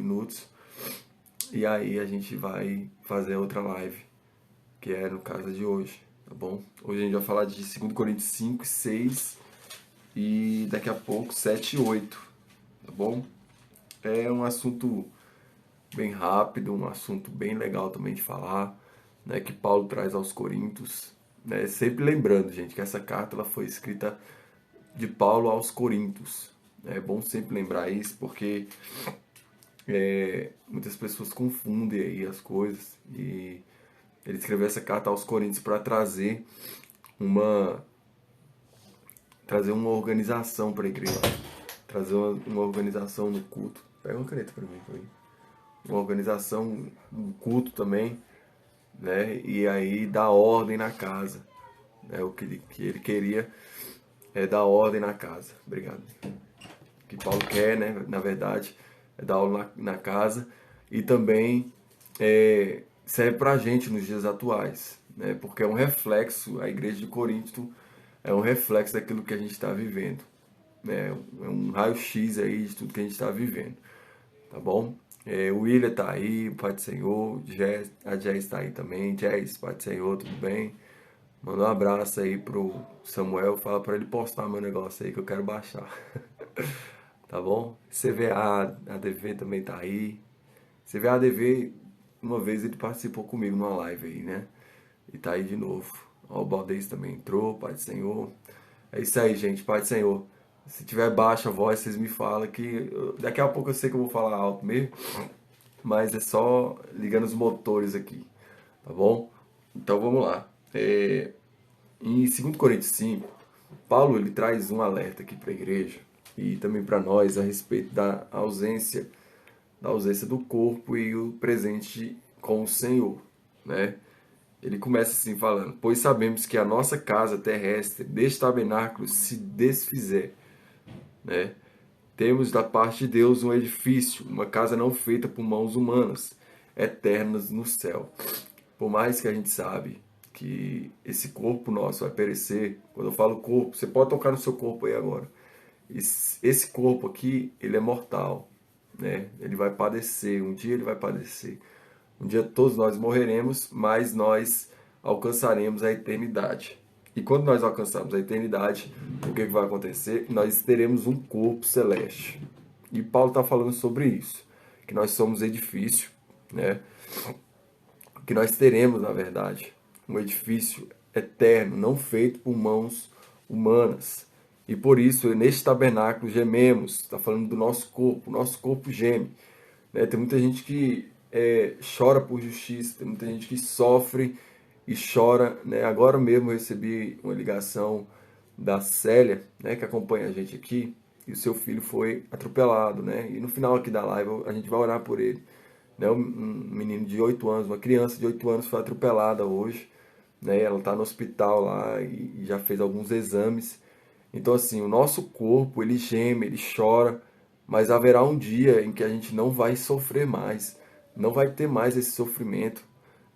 minutos. E aí a gente vai fazer outra live, que é no caso de hoje, tá bom? Hoje a gente vai falar de 2 Coríntios 5 e 6 e daqui a pouco 7 e 8, tá bom? É um assunto bem rápido, um assunto bem legal também de falar, né, que Paulo traz aos Coríntios, né? Sempre lembrando, gente, que essa carta ela foi escrita de Paulo aos Coríntios. É bom sempre lembrar isso, porque muitas pessoas confundem aí as coisas e ele escreveu essa carta aos Coríntios para uma trazer uma organização para a igreja, trazer uma organização no culto. Pega uma caneta para mim, uma organização no culto também, né? E aí dar ordem na casa, né? O que ele queria é dar ordem na casa. Obrigado. O que Paulo quer, né? Na verdade, é dar ordem na casa e também serve para a gente nos dias atuais, né? Porque é um reflexo, a igreja de Corinto é um reflexo daquilo que a gente está vivendo, né? É um raio-x aí de tudo que a gente está vivendo, tá bom? O William tá aí, Pai do Senhor, a Jess tá aí também, Jess, Pai do Senhor, tudo bem? Manda um abraço aí pro Samuel, fala para ele postar meu negócio aí que eu quero baixar, tá bom? CVA, ADV também tá aí, CVA, ADV, uma vez ele participou comigo numa live aí, né? E tá aí de novo. Ó, o Baldez também entrou, Pai do Senhor. É isso aí, gente, Pai do Senhor. Se tiver baixa a voz, vocês me falam que daqui a pouco eu sei que eu vou falar alto mesmo, mas é só ligando os motores aqui, tá bom? Então vamos lá. Em 2 Coríntios 5, Paulo ele traz um alerta aqui para a igreja e também para nós a respeito da ausência do corpo e o presente com o Senhor, né? Ele começa assim falando: pois sabemos que a nossa casa terrestre deste tabernáculo se desfizer, né? Temos da parte de Deus um edifício, uma casa não feita por mãos humanas, eternas no céu. Por mais que a gente sabe que esse corpo nosso vai perecer, quando eu falo corpo, você pode tocar no seu corpo aí agora. Esse corpo aqui, ele é mortal, né? Ele vai padecer, um dia ele vai padecer. Um dia todos nós morreremos, mas nós alcançaremos a eternidade. E quando nós alcançarmos a eternidade, o que vai acontecer? Nós teremos um corpo celeste. E Paulo está falando sobre isso, que nós somos edifício, né? Que nós teremos, na verdade, um edifício eterno, não feito por mãos humanas. E por isso, neste tabernáculo, gememos. Está falando do nosso corpo geme. Né? Tem muita gente que chora por justiça, tem muita gente que sofre e chora. Né? Agora mesmo eu recebi uma ligação da Célia, né, que acompanha a gente aqui, e o seu filho foi atropelado. Né? E no final aqui da live a gente vai orar por ele. Né? Um menino de 8 anos, uma criança de 8 anos foi atropelada hoje. Né? Ela está no hospital lá e já fez alguns exames. Então assim, o nosso corpo, ele geme, ele chora, mas haverá um dia em que a gente não vai sofrer mais, não vai ter mais esse sofrimento,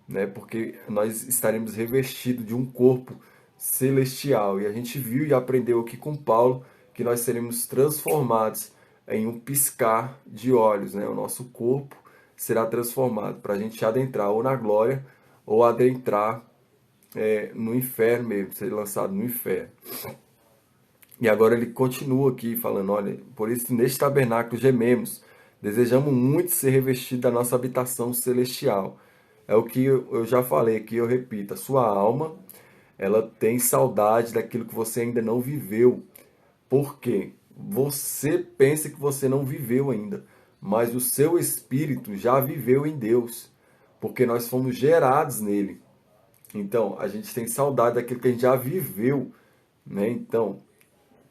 né? Porque nós estaremos revestidos de um corpo celestial. E a gente viu e aprendeu aqui com Paulo que nós seremos transformados em um piscar de olhos, né? O nosso corpo será transformado para a gente adentrar ou na glória ou adentrar no inferno mesmo, ser lançado no inferno. E agora ele continua aqui falando: olha, por isso neste tabernáculo gememos, desejamos muito ser revestido da nossa habitação celestial. É o que eu já falei aqui, eu repito: a sua alma, ela tem saudade daquilo que você ainda não viveu. Por quê? Você pensa que você não viveu ainda, mas o seu espírito já viveu em Deus, porque nós fomos gerados nele. Então, a gente tem saudade daquilo que a gente já viveu, né? Então,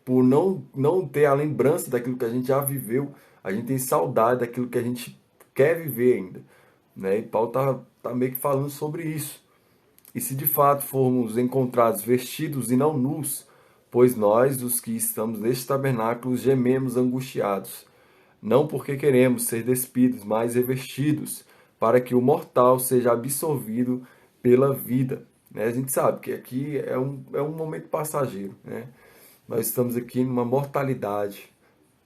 por não ter a lembrança daquilo que a gente já viveu, a gente tem saudade daquilo que a gente quer viver ainda, né? E Paulo tá meio que falando sobre isso. E se de fato formos encontrados vestidos e não nus, pois nós, os que estamos neste tabernáculo, gememos angustiados, não porque queremos ser despidos, mas revestidos, para que o mortal seja absorvido pela vida. Né? A gente sabe que aqui é um momento passageiro, né? Nós estamos aqui numa mortalidade,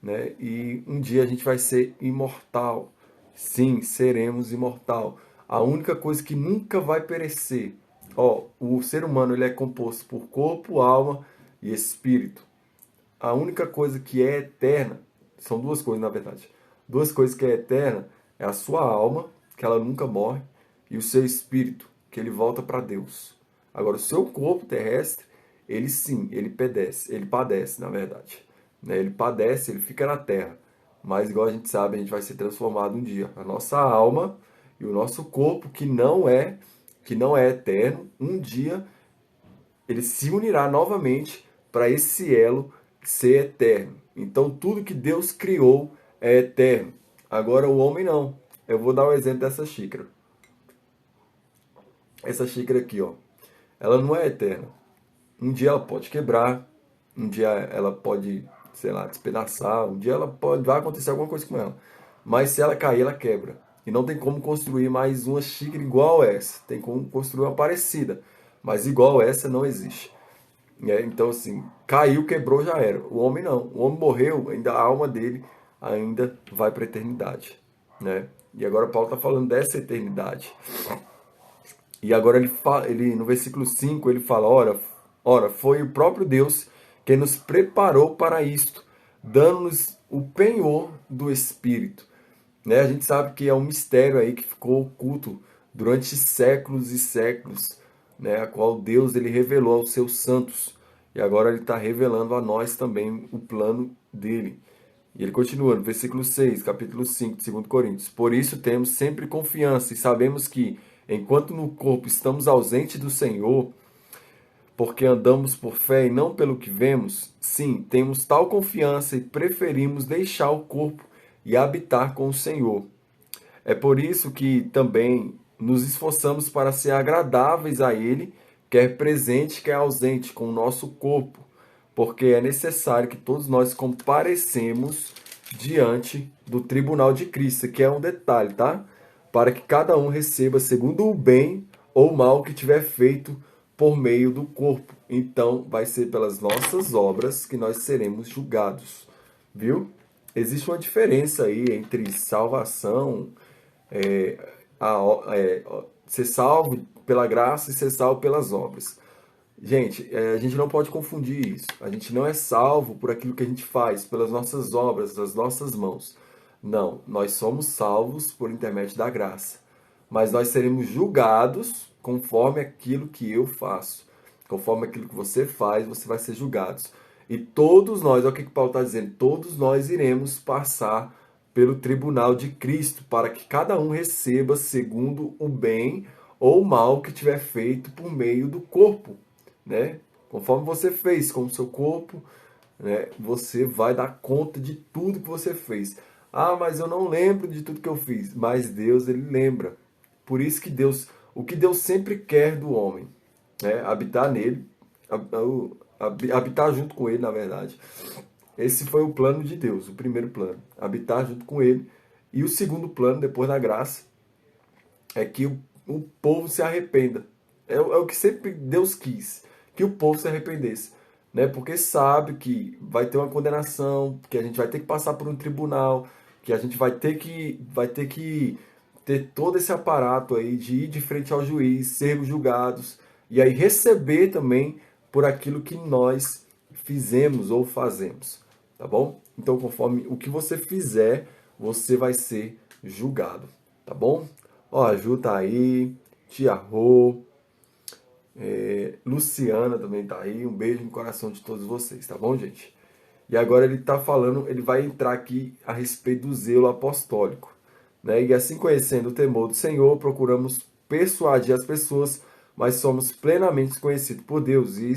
né? E um dia a gente vai ser imortal. sim, seremos imortal. A única coisa que nunca vai perecer. Ó, o ser humano ele é composto por corpo, alma e espírito. A única coisa que é eterna, são duas coisas na verdade. Duas coisas que é eterna é a sua alma, que ela nunca morre, e o seu espírito, que ele volta para Deus. Agora, o seu corpo terrestre, ele sim, ele padece, na verdade. Né? Ele padece, ele fica na terra. Mas, igual a gente sabe, a gente vai ser transformado um dia. A nossa alma e o nosso corpo, que não é eterno, um dia ele se unirá novamente para esse elo ser eterno. Então, tudo que Deus criou é eterno. Agora, o homem não. Eu vou dar um exemplo dessa xícara. Essa xícara aqui, ó, ela não é eterna. Um dia ela pode quebrar, um dia ela pode, sei lá, despedaçar, um dia vai acontecer alguma coisa com ela. Mas se ela cair, ela quebra. E não tem como construir mais uma xícara igual essa. Tem como construir uma parecida, mas igual essa não existe. Então, assim, caiu, quebrou, já era. O homem não. O homem morreu, ainda a alma dele ainda vai para a eternidade. Né? E agora Paulo está falando dessa eternidade. E agora ele no versículo 5 ele fala, ora, foi o próprio Deus que nos preparou para isto, dando-nos o penhor do Espírito. Né? A gente sabe que é um mistério aí que ficou oculto durante séculos e séculos, né? A qual Deus ele revelou aos seus santos. E agora ele está revelando a nós também o plano dele. E ele continua no versículo 6, capítulo 5 de 2 Coríntios. Por isso temos sempre confiança e sabemos que, enquanto no corpo estamos ausentes do Senhor, porque andamos por fé e não pelo que vemos, sim, temos tal confiança e preferimos deixar o corpo e habitar com o Senhor. É por isso que também nos esforçamos para ser agradáveis a Ele, quer presente, quer ausente, com o nosso corpo, porque é necessário que todos nós comparecemos diante do tribunal de Cristo, que é um detalhe, tá? Para que cada um receba segundo o bem ou o mal que tiver feito por meio do corpo. Então, vai ser pelas nossas obras que nós seremos julgados, viu? Existe uma diferença aí entre salvação, é, ser salvo pela graça e ser salvo pelas obras. Gente, a gente não pode confundir isso. A gente não é salvo por aquilo que a gente faz, pelas nossas obras, das nossas mãos. Não, nós somos salvos por intermédio da graça. Mas nós seremos julgados conforme aquilo que eu faço. Conforme aquilo que você faz, você vai ser julgado. E todos nós, olha o que Paulo está dizendo, todos nós iremos passar pelo tribunal de Cristo, para que cada um receba segundo o bem ou o mal que tiver feito por meio do corpo. Né? Conforme você fez com o seu corpo, né, você vai dar conta de tudo que você fez. Ah, mas eu não lembro de tudo que eu fiz. Mas Deus, ele lembra. Por isso que o que Deus sempre quer do homem, né, habitar nele, habitar junto com ele, na verdade. Esse foi o plano de Deus, o primeiro plano, habitar junto com ele. E o segundo plano, depois da graça, é que o povo se arrependa. É o que sempre Deus quis, que o povo se arrependesse. Né? Porque sabe que vai ter uma condenação, que a gente vai ter que passar por um tribunal, que a gente vai ter que ter todo esse aparato aí de ir de frente ao juiz, sermos julgados, e aí receber também por aquilo que nós fizemos ou fazemos. Tá bom? Então, conforme o que você fizer, você vai ser julgado. Tá bom? Ó, a Ju tá aí, Tia Rô, Luciana também tá aí. Um beijo no coração de todos vocês, tá bom, gente? E agora ele tá falando, ele vai entrar aqui a respeito do zelo apostólico. Né? E assim, conhecendo o temor do Senhor, procuramos persuadir as pessoas, mas somos plenamente conhecidos por Deus e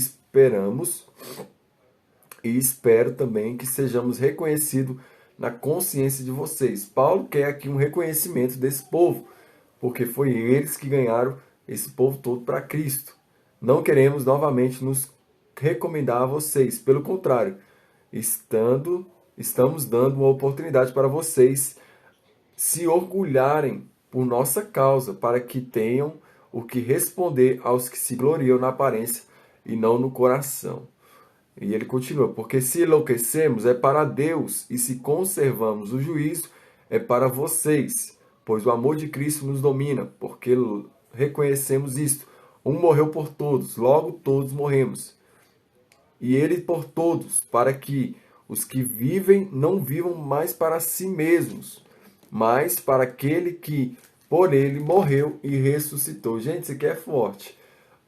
espero também que sejamos reconhecidos na consciência de vocês. Paulo quer aqui um reconhecimento desse povo, porque foi eles que ganharam esse povo todo para Cristo. Não queremos novamente nos recomendar a vocês, pelo contrário, estamos dando uma oportunidade para vocês se orgulharem por nossa causa, para que tenham o que responder aos que se gloriam na aparência e não no coração. E ele continua, porque se enlouquecemos é para Deus, e se conservamos o juízo é para vocês, pois o amor de Cristo nos domina, porque reconhecemos isto. Um morreu por todos, logo todos morremos. E ele por todos, para que os que vivem não vivam mais para si mesmos, mas para aquele que por ele morreu e ressuscitou. Gente, isso aqui é forte.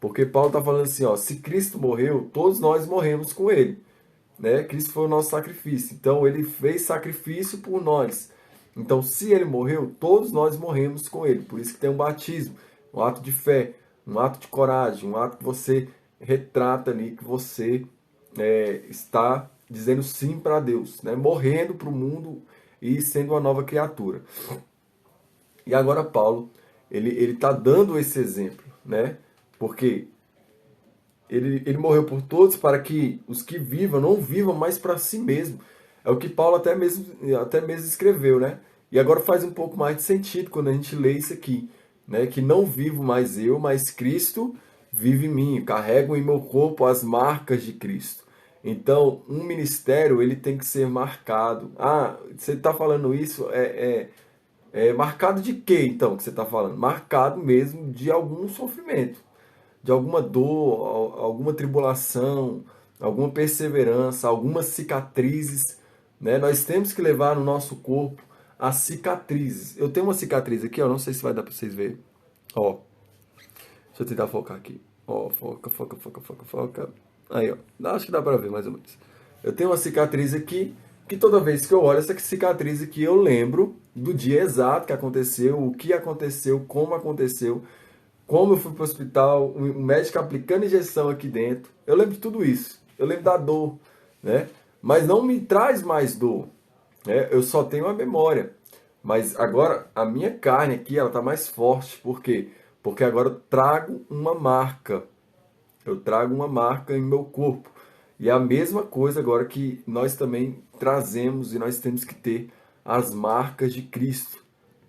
Porque Paulo está falando assim, ó, se Cristo morreu, todos nós morremos com ele. Né? Cristo foi o nosso sacrifício. Então, ele fez sacrifício por nós. Então, se ele morreu, todos nós morremos com ele. Por isso que tem um batismo, um ato de fé, um ato de coragem, um ato que você retrata ali, que você está dizendo sim para Deus, né? Morrendo para o mundo e sendo uma nova criatura. E agora Paulo, ele está dando esse exemplo, né? Porque ele morreu por todos para que os que vivam não vivam mais para si mesmo. É o que Paulo até mesmo escreveu, né? E agora faz um pouco mais de sentido quando a gente lê isso aqui, né? Que não vivo mais eu, mas Cristo vive em mim. Carrego em meu corpo as marcas de Cristo. Então, um ministério, ele tem que ser marcado. Ah, você está falando isso, marcado de quê, então, que você está falando? Marcado mesmo de algum sofrimento, de alguma dor, alguma tribulação, alguma perseverança, algumas cicatrizes, né? Nós temos que levar no nosso corpo as cicatrizes. Eu tenho uma cicatriz aqui, ó, não sei se vai dar para vocês verem. Ó, deixa eu tentar focar aqui. Ó, foca. Aí, ó, acho que dá para ver mais ou menos. Eu tenho uma cicatriz aqui, que toda vez que eu olho essa cicatriz aqui, eu lembro do dia exato que aconteceu, o que aconteceu, como eu fui para o hospital, o médico aplicando injeção aqui dentro. Eu lembro de tudo isso. Eu lembro da dor, né? Mas não me traz mais dor, né? Eu só tenho a memória. Mas agora a minha carne aqui, ela tá mais forte. Por quê? Porque agora eu trago uma marca. Eu trago uma marca em meu corpo. E é a mesma coisa agora que nós também trazemos e nós temos que ter as marcas de Cristo,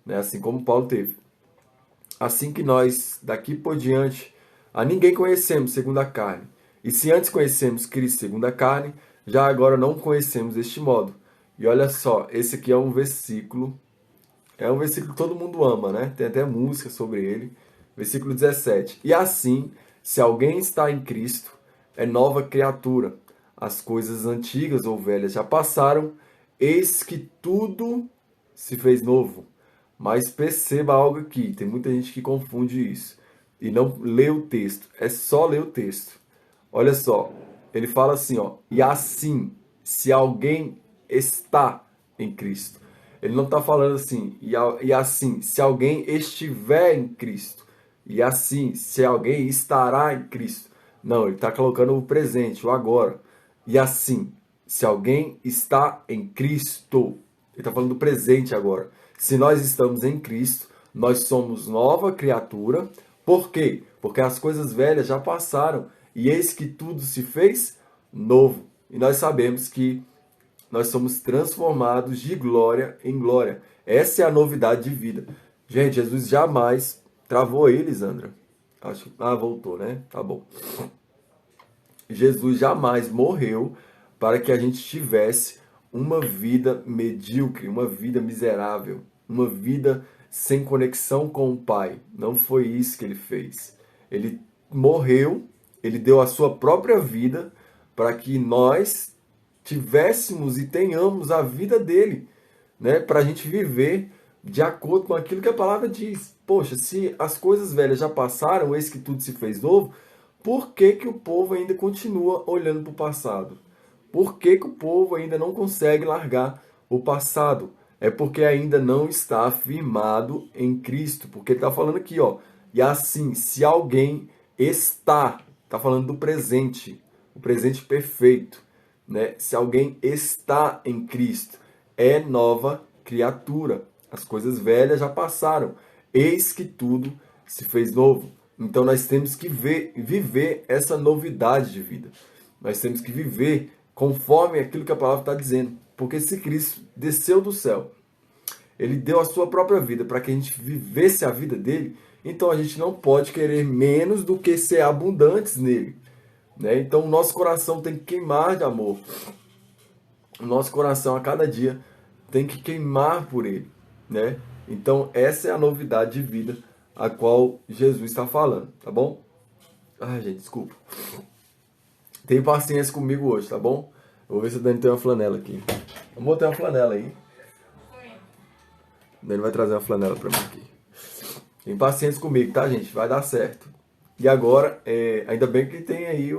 né? Assim como Paulo teve. Assim que nós, daqui por diante, a ninguém conhecemos segundo a carne. E se antes conhecemos Cristo segundo a carne, já agora não conhecemos deste modo. E olha só, esse aqui é um versículo que todo mundo ama, né? Tem até música sobre ele. Versículo 17. E assim, se alguém está em Cristo, é nova criatura. As coisas antigas ou velhas já passaram, eis que tudo se fez novo. Mas perceba algo aqui, tem muita gente que confunde isso e não lê o texto, é só ler o texto. Olha só, ele fala assim, ó, e assim, se alguém está em Cristo. Ele não está falando assim, e assim, se alguém estiver em Cristo. E assim, se alguém estará em Cristo. Não, ele está colocando o presente, o agora. E assim, se alguém está em Cristo. Ele está falando do presente agora. Se nós estamos em Cristo, nós somos nova criatura. Por quê? Porque as coisas velhas já passaram e eis que tudo se fez novo. E nós sabemos que nós somos transformados de glória em glória. Essa é a novidade de vida. Gente, Jesus jamais travou aí, Lisandra. Acho que voltou, né? Tá bom. Jesus jamais morreu para que a gente tivesse uma vida medíocre, uma vida miserável, uma vida sem conexão com o Pai. Não foi isso que ele fez. Ele morreu, ele deu a sua própria vida para que nós tivéssemos e tenhamos a vida dele, né? Para a gente viver de acordo com aquilo que a palavra diz. Poxa, se as coisas velhas já passaram, eis que tudo se fez novo, por que que o povo ainda continua olhando para o passado? Por que que o povo ainda não consegue largar o passado? É porque ainda não está firmado em Cristo. Porque ele está falando aqui, ó. E assim, se alguém está falando do presente, o presente perfeito, né? Se alguém está em Cristo, é nova criatura. As coisas velhas já passaram. Eis que tudo se fez novo. Então nós temos que viver essa novidade de vida. Nós temos que viver conforme aquilo que a palavra está dizendo. Porque se Cristo desceu do céu, ele deu a sua própria vida para que a gente vivesse a vida dele, então a gente não pode querer menos do que ser abundantes nele, né? Então o nosso coração tem que queimar de amor. O nosso coração a cada dia tem que queimar por ele, né? Então, essa é a novidade de vida a qual Jesus está falando, tá bom? Ai, gente, desculpa. Tenha paciência comigo hoje, tá bom? Eu vou ver se o Dani tem uma flanela aqui. Vamos botar uma flanela aí. O Dani vai trazer uma flanela pra mim aqui. Tem paciência comigo, tá, gente? Vai dar certo. E agora, ainda bem que tem aí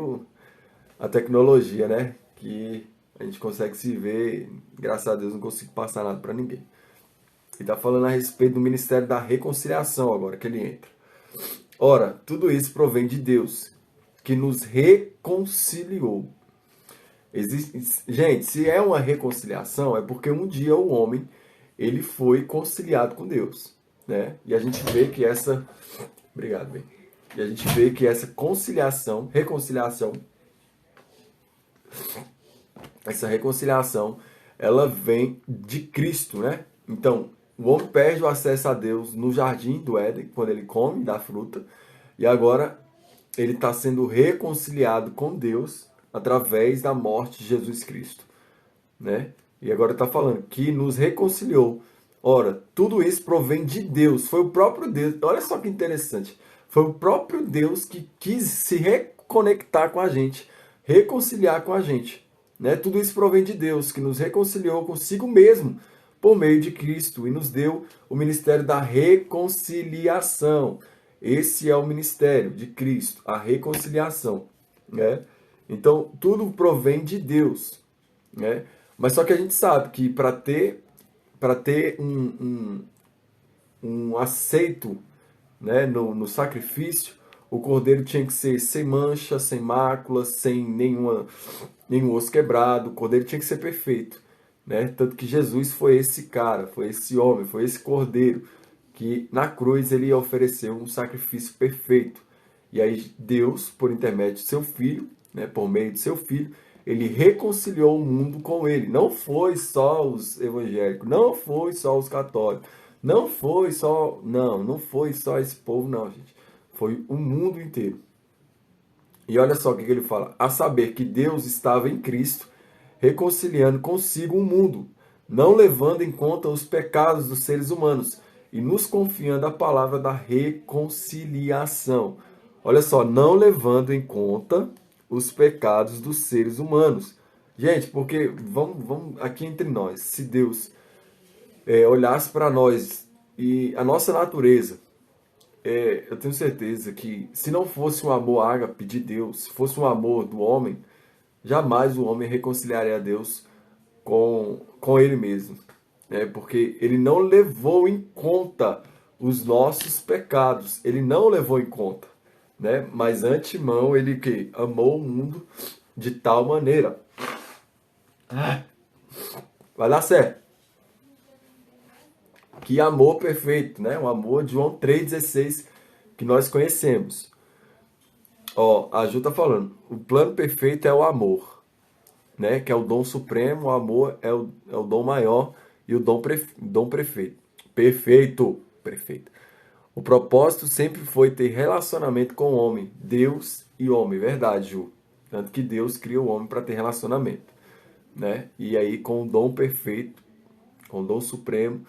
a tecnologia, né? Que a gente consegue se ver. Graças a Deus não consigo passar nada pra ninguém. Ele tá falando a respeito do ministério da reconciliação agora que ele entra. Ora, tudo isso provém de Deus, que nos reconciliou. Gente, se é uma reconciliação, é porque um dia o homem ele foi conciliado com Deus, né? E a gente vê que essa, obrigado, bem. E a gente vê que essa reconciliação, essa reconciliação, ela vem de Cristo, né? Então, o homem perde o acesso a Deus no jardim do Éden, quando ele come da fruta, e agora ele está sendo reconciliado com Deus através da morte de Jesus Cristo, né? E agora está falando que nos reconciliou. Ora, tudo isso provém de Deus. Foi o próprio Deus. Olha só que interessante. Foi o próprio Deus que quis se reconectar com a gente, reconciliar com a gente, né? Tudo isso provém de Deus, que nos reconciliou consigo mesmo por meio de Cristo e nos deu o ministério da reconciliação. Esse é o ministério de Cristo, a reconciliação, né? Então, tudo provém de Deus, né? Mas só que a gente sabe que para ter um aceito, né, no sacrifício, o cordeiro tinha que ser sem mancha, sem mácula, sem nenhum osso quebrado. O cordeiro tinha que ser perfeito, né? Tanto que Jesus foi esse cara, foi esse homem, foi esse cordeiro que na cruz ele ofereceu um sacrifício perfeito. E aí Deus, por intermédio de seu filho, né, por meio de seu filho, ele reconciliou o mundo com ele. Não foi só os evangélicos, não foi só os católicos, não foi só esse povo, não, gente. Foi o mundo inteiro. E olha só o que ele fala: a saber que Deus estava em Cristo, reconciliando consigo o mundo, não levando em conta os pecados dos seres humanos, e nos confiando a palavra da reconciliação. Olha só, não levando em conta os pecados dos seres humanos. Gente, porque vamos aqui entre nós, se Deus olhasse para nós e a nossa natureza, eu tenho certeza que se não fosse um amor ágape de Deus, se fosse um amor do homem, jamais o homem reconciliaria a Deus com ele mesmo, né? Porque ele não levou em conta os nossos pecados, ele não levou em conta, né? Mas antemão ele que amou o mundo de tal maneira. Vai dar certo. Que amor perfeito, né? O amor de João 3,16 que nós conhecemos. Ó, a Ju tá falando, o plano perfeito é o amor, né? Que é o dom supremo, o amor é o dom maior e o dom perfeito. Perfeito. O propósito sempre foi ter relacionamento com o homem, Deus e homem, verdade, Ju. Tanto que Deus cria o homem para ter relacionamento, né? E aí com o dom perfeito, com o dom supremo,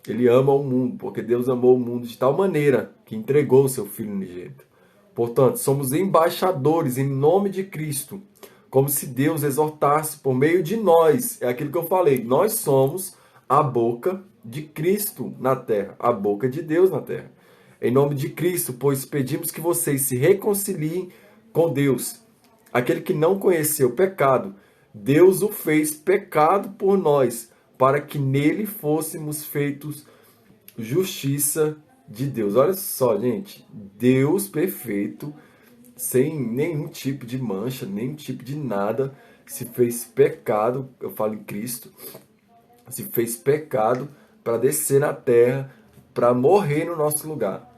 ele ama o mundo, porque Deus amou o mundo de tal maneira que entregou o seu Filho unigênito. Portanto, somos embaixadores em nome de Cristo, como se Deus exortasse por meio de nós. É aquilo que eu falei, nós somos a boca de Cristo na terra, a boca de Deus na terra. Em nome de Cristo, pois pedimos que vocês se reconciliem com Deus. Aquele que não conheceu o pecado, Deus o fez pecado por nós, para que nele fôssemos feitos justiça de Deus. Olha só, gente, Deus perfeito, sem nenhum tipo de mancha, nenhum tipo de nada, se fez pecado, eu falo em Cristo, se fez pecado para descer na terra, para morrer no nosso lugar.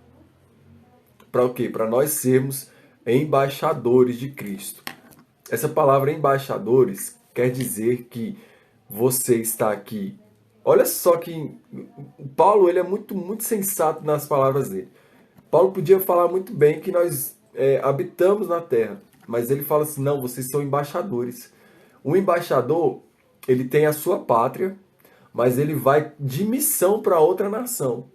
Para o quê? Para nós sermos embaixadores de Cristo. Essa palavra embaixadores quer dizer que você está aqui. Olha só que o Paulo ele é muito sensato nas palavras dele. Paulo podia falar muito bem que nós habitamos na terra, mas ele fala assim, não, vocês são embaixadores. O embaixador, ele tem a sua pátria, mas ele vai de missão para outra nação,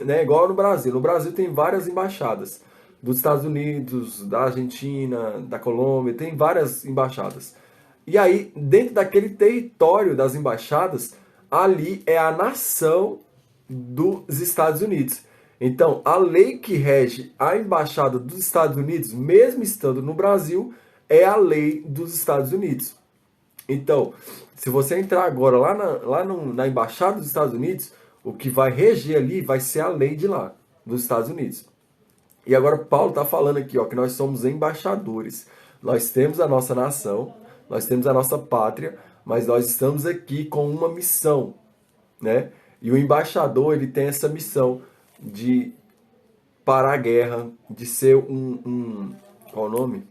né? Igual no Brasil. No Brasil tem várias embaixadas, dos Estados Unidos, da Argentina, da Colômbia, tem várias embaixadas. E aí, dentro daquele território das embaixadas, ali é a nação dos Estados Unidos. Então, a lei que rege a embaixada dos Estados Unidos, mesmo estando no Brasil, é a lei dos Estados Unidos. Então, se você entrar agora na embaixada dos Estados Unidos, o que vai reger ali vai ser a lei de lá, dos Estados Unidos. E agora Paulo está falando aqui, ó, que nós somos embaixadores. Nós temos a nossa nação, nós temos a nossa pátria, mas nós estamos aqui com uma missão, né? E o embaixador, ele tem essa missão de parar a guerra, de ser qual o nome?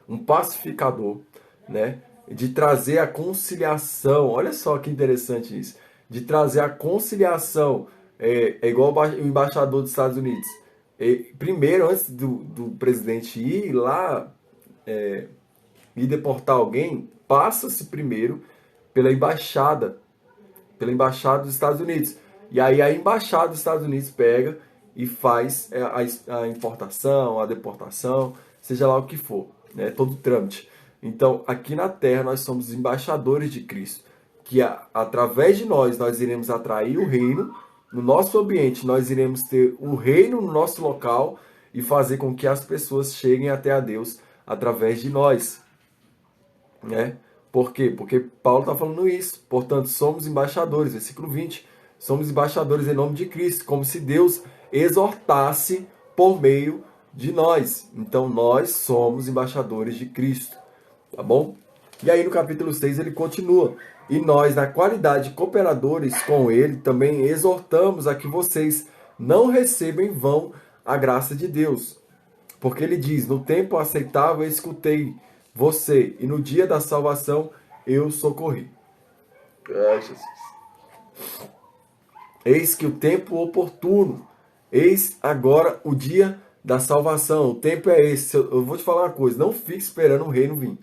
Um pacificador, né? De trazer a conciliação. Olha só que interessante isso. De trazer a conciliação. É igual o embaixador dos Estados Unidos. Primeiro, antes do presidente ir lá e deportar alguém, passa-se primeiro pela embaixada dos Estados Unidos. E aí a embaixada dos Estados Unidos pega e faz a importação, a deportação, seja lá o que for, né? Todo o trâmite. Então, aqui na Terra, nós somos embaixadores de Cristo, que através de nós iremos atrair o reino no nosso ambiente, nós iremos ter o reino no nosso local e fazer com que as pessoas cheguem até a Deus através de nós, né? Por quê? Porque Paulo está falando isso. Portanto, somos embaixadores, versículo 20. Somos embaixadores em nome de Cristo, como se Deus exortasse por meio de nós. Então, nós somos embaixadores de Cristo, tá bom? E aí, no capítulo 6, ele continua. E nós, na qualidade de cooperadores com ele, também exortamos a que vocês não recebam em vão a graça de Deus. Porque ele diz, no tempo aceitável eu escutei você, e no dia da salvação eu socorri. Ai, Jesus. Eis que o tempo oportuno, eis agora o dia da salvação. O tempo é esse. Eu vou te falar uma coisa, não fique esperando o reino vir.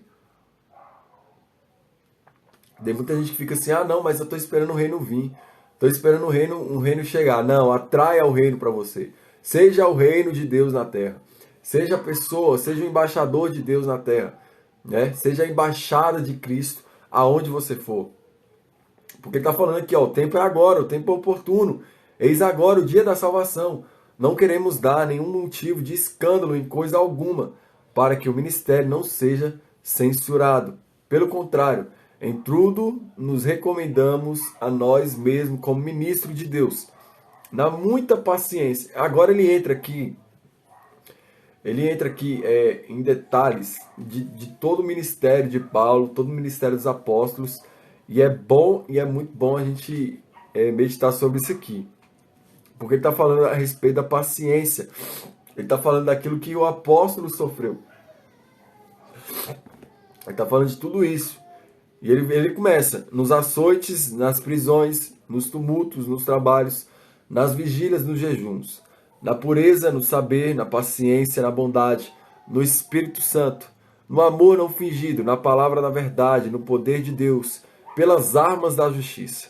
Tem muita gente que fica assim, não, mas eu estou esperando o reino vir. Estou esperando o reino chegar. Não, atraia o reino para você. Seja o reino de Deus na terra. Seja a pessoa, seja o embaixador de Deus na terra. Né? Seja a embaixada de Cristo aonde você for. Porque ele está falando aqui, ó, o tempo é agora, o tempo é oportuno. Eis agora o dia da salvação. Não queremos dar nenhum motivo de escândalo em coisa alguma, para que o ministério não seja censurado. Pelo contrário, em tudo nos recomendamos a nós mesmos como ministro de Deus, na muita paciência. Agora ele entra aqui em detalhes de todo o ministério de Paulo, todo o ministério dos apóstolos, e é bom e é muito bom a gente meditar sobre isso aqui, porque ele está falando a respeito da paciência, ele está falando daquilo que o apóstolo sofreu, ele está falando de tudo isso. E ele começa nos açoites, nas prisões, nos tumultos, nos trabalhos, nas vigílias, nos jejuns, na pureza, no saber, na paciência, na bondade, no Espírito Santo, no amor não fingido, na palavra da verdade, no poder de Deus, pelas armas da justiça,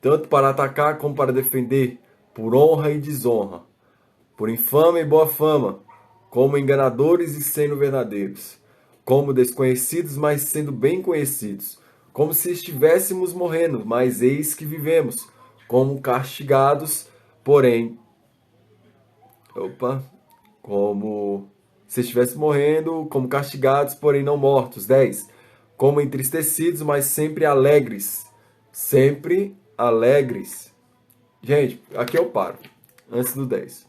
tanto para atacar como para defender, por honra e desonra, por infâmia e boa fama, como enganadores e sendo verdadeiros, como desconhecidos, mas sendo bem conhecidos, como se estivéssemos morrendo, mas eis que vivemos, como castigados, porém, como se estivéssemos morrendo, como castigados, porém não mortos. 10. Como entristecidos, mas sempre alegres. Sempre alegres. Gente, aqui eu paro, antes do 10.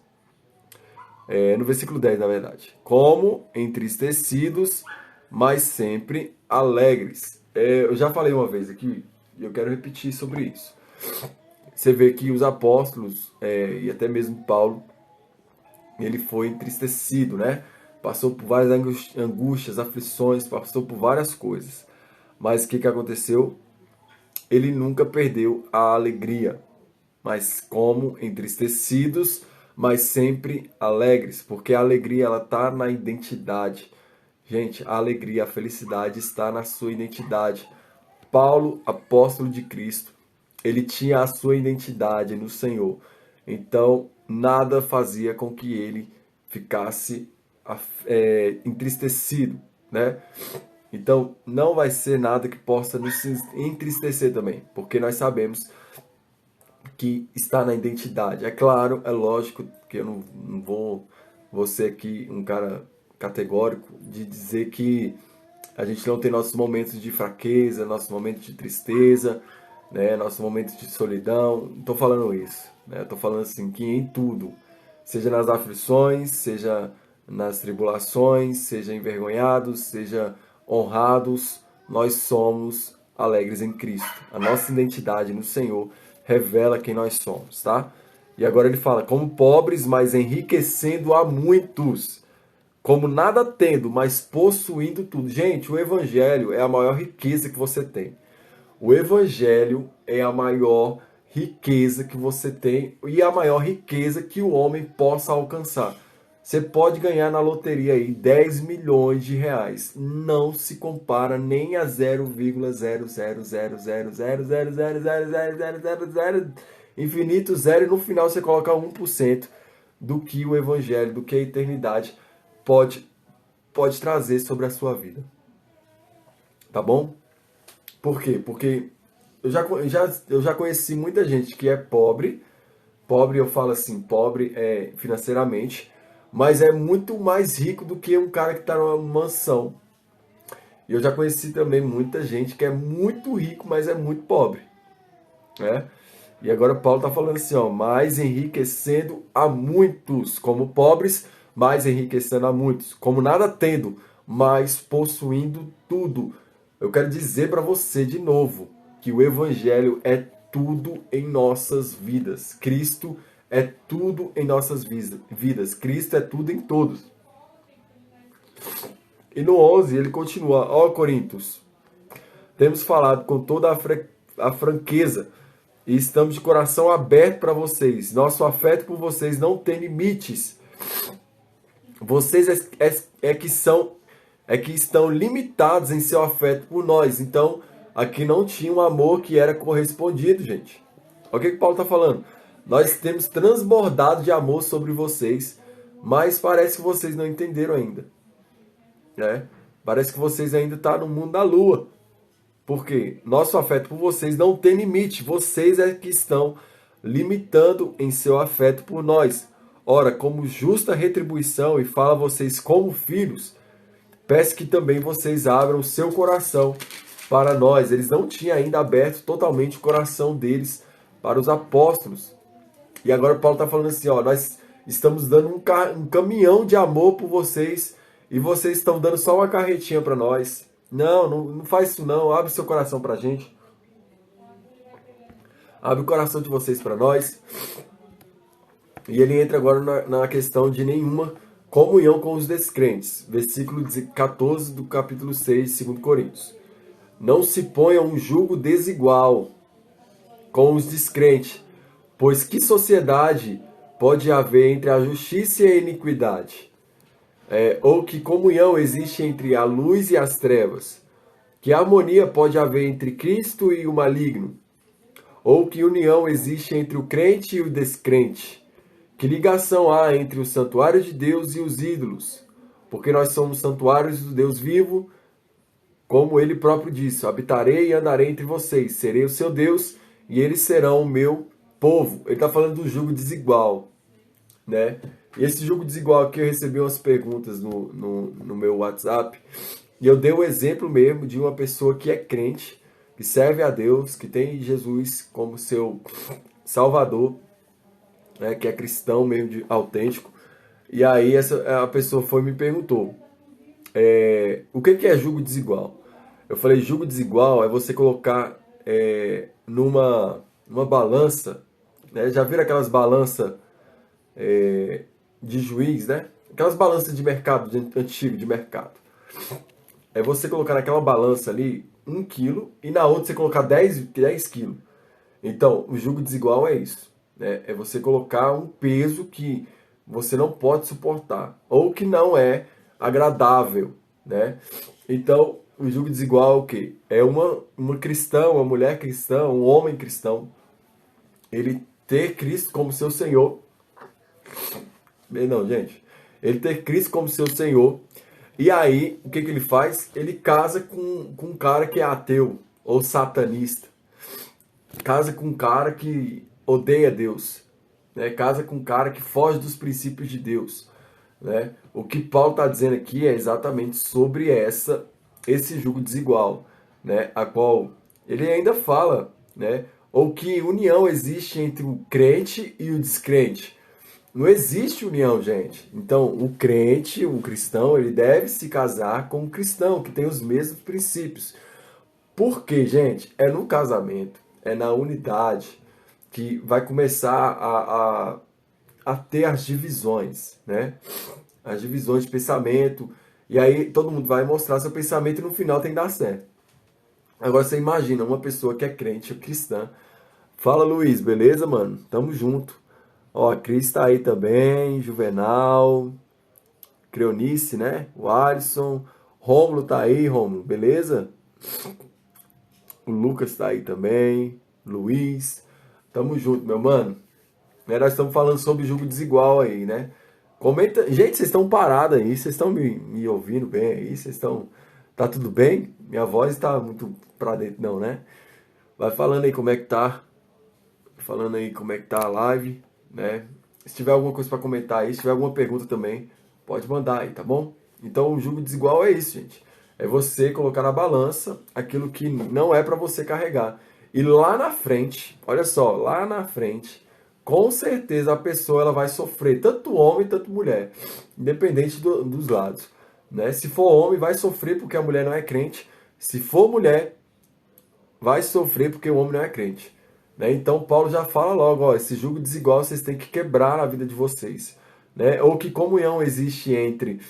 No versículo 10, na verdade. Como entristecidos, mas sempre alegres. Eu já falei uma vez aqui, e eu quero repetir sobre isso. Você vê que os apóstolos, e até mesmo Paulo, ele foi entristecido, né? Passou por várias angústias, aflições, passou por várias coisas. Mas o que aconteceu? Ele nunca perdeu a alegria. Mas como entristecidos, mas sempre alegres. Porque a alegria, ela está na identidade. Gente, a alegria, a felicidade está na sua identidade. Paulo, apóstolo de Cristo, ele tinha a sua identidade no Senhor. Então, nada fazia com que ele ficasse entristecido, né? Então, não vai ser nada que possa nos entristecer também, porque nós sabemos que está na identidade. É claro, é lógico que eu não vou ser aqui um cara categórico de dizer que a gente não tem nossos momentos de fraqueza, nossos momentos de tristeza, né, nossos momentos de solidão. Não estou falando isso, né? Estou falando assim que em tudo, seja nas aflições, seja nas tribulações, seja envergonhados, seja honrados, nós somos alegres em Cristo. A nossa identidade no Senhor revela quem nós somos, tá? E agora ele fala, como pobres, mas enriquecendo a muitos. Como nada tendo, mas possuindo tudo. Gente, o evangelho é a maior riqueza que você tem. O evangelho é a maior riqueza que você tem e a maior riqueza que o homem possa alcançar. Você pode ganhar na loteria aí 10 milhões de reais. Não se compara nem a 0,0000000000000 infinito zero e no final você coloca 1% do que o evangelho, do que a eternidade pode trazer sobre a sua vida. Tá bom? Por quê? Porque eu já conheci muita gente que é pobre, eu falo assim, pobre financeiramente, mas é muito mais rico do que um cara que está numa mansão. E eu já conheci também muita gente que é muito rico, mas é muito pobre, né? E agora Paulo está falando assim, ó, mais enriquecendo a muitos, como pobres, mais enriquecendo a muitos, como nada tendo, mas possuindo tudo. Eu quero dizer para você de novo que o evangelho é tudo em nossas vidas. Cristo é tudo em nossas vidas. Cristo é tudo em todos. E no 11 ele continua, ó Coríntios, temos falado com toda a franqueza e estamos de coração aberto para vocês. Nosso afeto por vocês não tem limites. Vocês que estão limitados em seu afeto por nós. Então, aqui não tinha um amor que era correspondido, gente. Olha o que Paulo está falando. Nós temos transbordado de amor sobre vocês, mas parece que vocês não entenderam ainda, né? Parece que vocês ainda estão no mundo da lua. Porque nosso afeto por vocês não tem limite. Vocês é que estão limitando em seu afeto por nós. Ora, como justa retribuição, e fala a vocês como filhos, peço que também vocês abram o seu coração para nós. Eles não tinham ainda aberto totalmente o coração deles para os apóstolos. E agora Paulo está falando assim, ó, nós estamos dando um caminhão de amor por vocês e vocês estão dando só uma carretinha para nós. Não faz isso não. Abre seu coração pra gente. Abre o coração de vocês para nós. E ele entra agora na questão de nenhuma comunhão com os descrentes. Versículo 14 do capítulo 6 de 2 Coríntios. Não se ponha um jugo desigual com os descrentes, pois que sociedade pode haver entre a justiça e a iniquidade? Ou que comunhão existe entre a luz e as trevas? Que harmonia pode haver entre Cristo e o maligno? Ou que união existe entre o crente e o descrente? Que ligação há entre o santuário de Deus e os ídolos? Porque nós somos santuários do Deus vivo, como ele próprio disse, habitarei e andarei entre vocês, serei o seu Deus e eles serão o meu povo. Ele está falando do jugo desigual, né? E esse jugo desigual aqui eu recebi umas perguntas no meu WhatsApp e eu dei o exemplo mesmo de uma pessoa que é crente, que serve a Deus, que tem Jesus como seu Salvador, né, que é cristão mesmo, autêntico. E aí a pessoa foi e me perguntou, o que é jugo desigual? Eu falei, jugo desigual é você colocar numa balança, né? Já viram aquelas balanças de juiz, né? Aquelas balanças de mercado, antigo de mercado. É você colocar naquela balança ali 1 quilo e na outra você colocar 10 quilos. Então, o jugo desigual é isso, né? É você colocar um peso que você não pode suportar ou que não é agradável, né? Então, o jugo desigual é o quê? É uma cristã, uma mulher cristã, um homem cristão, ele ter Cristo como seu Senhor. Não, gente. Ele ter Cristo como seu Senhor. E aí, o que ele faz? Ele casa com um cara que é ateu ou satanista. Casa com um cara que odeia Deus. Né? Casa com um cara que foge dos princípios de Deus. Né? O que Paulo está dizendo aqui é exatamente sobre esse jugo desigual, né? A qual ele ainda fala, né? Ou que união existe entre o crente e o descrente. Não existe união, gente. Então, o crente, o cristão, ele deve se casar com um cristão que tem os mesmos princípios. Por quê, gente? É no casamento, é na unidade que vai começar a ter as divisões, né? As divisões de pensamento. E aí todo mundo vai mostrar seu pensamento e no final tem que dar certo. Agora você imagina uma pessoa que é crente, cristã. Fala, Luiz, beleza, mano? Tamo junto. Ó, a Cris tá aí também, Juvenal, Creonice, né? O Alisson, Rômulo tá aí, Rômulo, beleza? O Lucas tá aí também, Luiz. Tamo junto, meu mano. Nós estamos falando sobre jogo desigual aí, né? Comenta. Gente, vocês estão parados aí? Vocês estão me ouvindo bem aí? Vocês estão. Tá tudo bem? Minha voz tá muito pra dentro, não, né? Vai falando aí como é que tá. Falando aí como é que tá a live, né? Se tiver alguma coisa pra comentar aí, se tiver alguma pergunta também, pode mandar aí, tá bom? Então o jogo desigual é isso, gente. É você colocar na balança aquilo que não é pra você carregar. E lá na frente, olha só, lá na frente, com certeza a pessoa ela vai sofrer, tanto homem, tanto mulher, independente dos lados. Né? Se for homem, vai sofrer porque a mulher não é crente. Se for mulher, vai sofrer porque o homem não é crente. Né? Então Paulo já fala logo, ó, esse jugo desigual vocês têm que quebrar na vida de vocês. Né? Ou que comunhão existe entre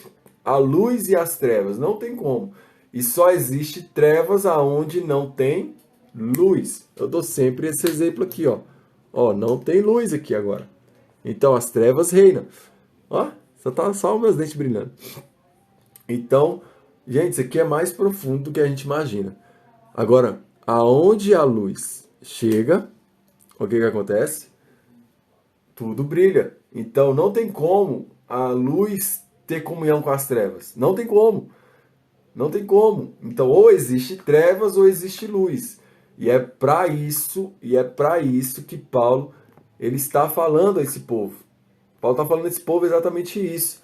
a luz e as trevas? Não tem como. E só existe trevas aonde não tem luz. Eu dou sempre esse exemplo aqui, ó. Ó, não tem luz aqui agora. Então as trevas reinam. Ó, só tá só os meus dentes brilhando. Então, gente, isso aqui é mais profundo do que a gente imagina. Agora, aonde a luz chega, o que que acontece? Tudo brilha. Então não tem como a luz ter comunhão com as trevas. Não tem como. Não tem como. Então ou existe trevas ou existe luz. E é para isso que Paulo ele está falando a esse povo. Paulo está falando a esse povo exatamente isso,